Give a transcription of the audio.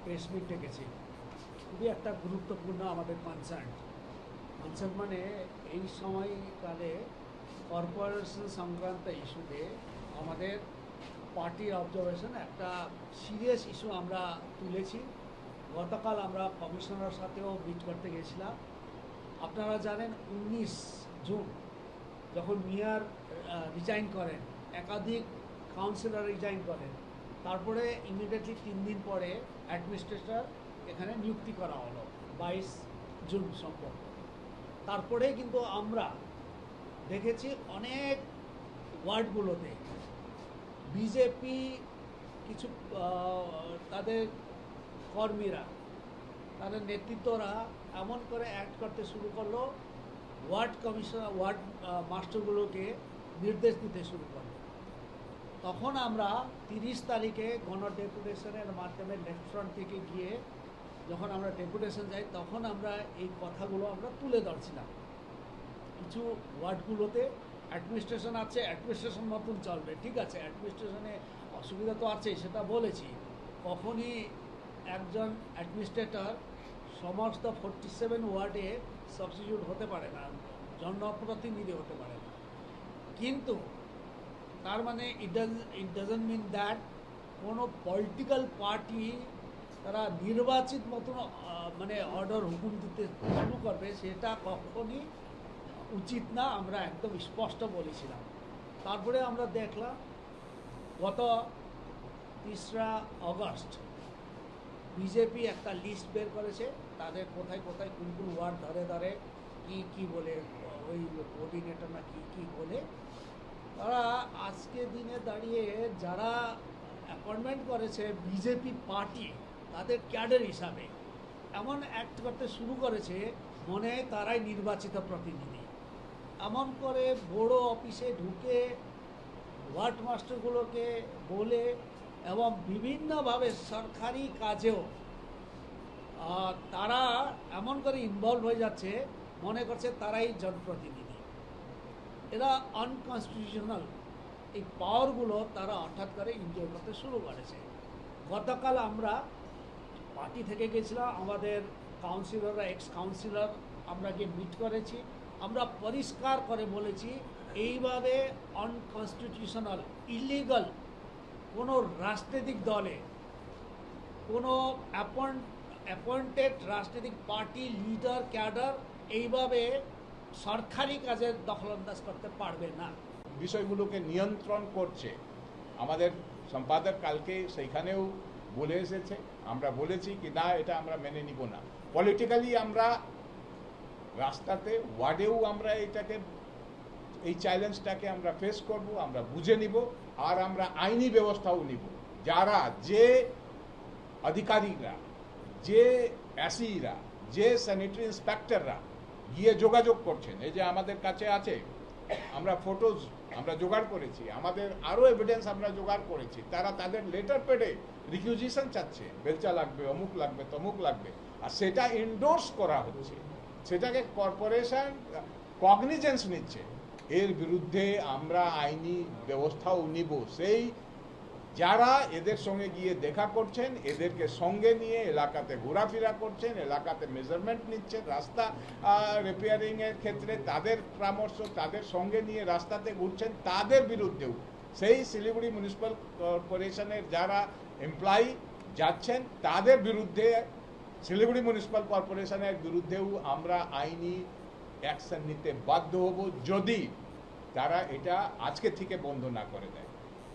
Press meet ডেকেছি। খুবই একটা গুরুত্বপূর্ণ আমাদের কনসার্ন মানে এই সময়কালে কর্পোরেশন সংক্রান্ত ইস্যুতে আমাদের পার্টির অবজারভেশন একটা সিরিয়াস ইস্যু আমরা তুলেছি। গতকাল আমরা কমিশনার সাথেও মিট করতে গেছিলাম। আপনারা জানেন 19 জুন যখন মেয়র রিজাইন করেন, একাধিক কাউন্সিলর রিজাইন করেন, তারপরে ইমিডিয়েটলি 3 দিন পরে অ্যাডমিনিস্ট্রেটর এখানে নিযুক্তি করা হলো 22 জুন সম্পর্ক। তারপরে কিন্তু আমরা দেখেছি অনেক ওয়ার্ডগুলোতে বিজেপি কিছু তাদের কর্মীরা, তাদের নেতৃত্বরা এমন করে অ্যাক্ট করতে শুরু করলো, ওয়ার্ড কমিশনার ওয়ার্ড মাস্টারগুলোকে নির্দেশ দিতে শুরু করলো। তখন আমরা 30 তারিখে গণ ডেপুটেশনের মাধ্যমে লেফট ফ্রন্ট থেকে গিয়ে যখন আমরা ডেপুটেশন যাই, তখন আমরা এই কথাগুলো আমরা তুলে ধরছিলাম। কিছু ওয়ার্ডগুলোতে অ্যাডমিনিস্ট্রেশন আছে, অ্যাডমিনিস্ট্রেশন মতন চলবে, ঠিক আছে, অ্যাডমিনিস্ট্রেশনে অসুবিধা তো আছেই, সেটা বলেছি। কখনই একজন অ্যাডমিনিস্ট্রেটর সমস্ত 47 ওয়ার্ডে সাবস্টিটিউট হতে পারে না, জনপ্রতিনিধি হতে পারে না। কিন্তু তার মানে ইট ডাজন্ট মিন দ্যাট কোনো পলিটিক্যাল পার্টি তারা নির্বাচিত মতন মানে অর্ডার হুকুম দিতে শুরু করবে, সেটা কখনই উচিত না, আমরা একদম স্পষ্ট বলেছিলাম। তারপরে আমরা দেখলাম গত 3রা আগস্ট বিজেপি একটা লিস্ট বের করেছে, তাদের কোথায় কোথায় কোন কোন ওয়ার্ড ধরে ধরে কি বলে, ওই কোঅর্ডিনেটর না কি বলে, তারা আজকে দিনে দাঁড়িয়ে যারা অ্যাপয়েন্টমেন্ট করেছে বিজেপি পার্টি তাদের ক্যাডার হিসাবে এমন অ্যাক্ট করতে শুরু করেছে, মনে হয় তারাই নির্বাচিত প্রতিনিধি। এমন করে বড় অফিসে ঢুকে ওয়ার্ড মাস্টারগুলোকে বলে এবং বিভিন্নভাবে সরকারি কাজেও তারা এমন করে ইনভলভ হয়ে যাচ্ছে, মনে করছে তারাই জনপ্রতিনিধি। এরা আনকনস্টিটিউশনাল এই পাওয়ারগুলো তারা হঠাৎ করে এনজয় করতে শুরু করেছে। গতকাল আমরা পার্টি থেকে গেছিলাম, আমাদের কাউন্সিলররা, এক্স কাউন্সিলর, আমরা গিয়ে মিট করেছি। আমরা পরিষ্কার করে বলেছি এইভাবে আনকনস্টিটিউশনাল ইলিগাল কোনো রাজনৈতিক দলে, কোনো অ্যাপয়েন্টেড রাজনৈতিক পার্টি লিডার ক্যাডার এইভাবে সরকারি কাজের দখলন্দাজ করতে পারবে না। বিষয়গুলোকে নিয়ন্ত্রণ করছে। আমাদের সম্পাদক কালকে সেইখানেও বলে এসেছে, আমরা বলেছি কি না এটা আমরা মেনে নিব না। পলিটিক্যালি আমরা রাস্তাতে ওয়ার্ডেও আমরা এই চ্যালেঞ্জটাকে আমরা ফেস করব, আমরা বুঝে নিব, আর আমরা আইনি ব্যবস্থাও নিব। যারা যে আধিকারিকরা, যে এসিরা, যে স্যানিটারি ইন্সপেক্টররা গিয়ে যোগাযোগ করছেন, এই যে আমাদের কাছে আছে, আমরা ফটোজ আমরা জোগাড় করেছি, আমাদের আরও এভিডেন্স আমরা জোগাড় করেছি, তারা তাদের লেটার পেডে রিকিউজিশন চাচ্ছে, বেলচা লাগবে, অমুক লাগবে, তমুক লাগবে, আর সেটা এন্ডোর্স করা হচ্ছে, সেটাকে কর্পোরেশন কগনিজেন্স নিচ্ছে। এর বিরুদ্ধে আমরা আইনি ব্যবস্থাও নিব। সেই যারা এদের সঙ্গে গিয়ে দেখা করছেন, এদেরকে সঙ্গে নিয়ে এলাকাতে ঘোরাফেরা করছেন, এলাকাতে মেজারমেন্ট নিচ্ছেন, রাস্তা রিপেয়ারিংয়ের ক্ষেত্রে তাদের পরামর্শ, তাদের সঙ্গে নিয়ে রাস্তাতে ঘুরছেন, তাদের বিরুদ্ধেও, সেই শিলিগুড়ি মিউনিসিপ্যাল কর্পোরেশনের যারা এমপ্লয়ি যাচ্ছেন তাদের বিরুদ্ধে, শিলিগুড়ি মিউনিসিপ্যাল কর্পোরেশনের বিরুদ্ধেও আমরা আইনি অ্যাকশন নিতে বাধ্য হব, যদি তারা এটা আজকে থেকে বন্ধ না করে দেয়।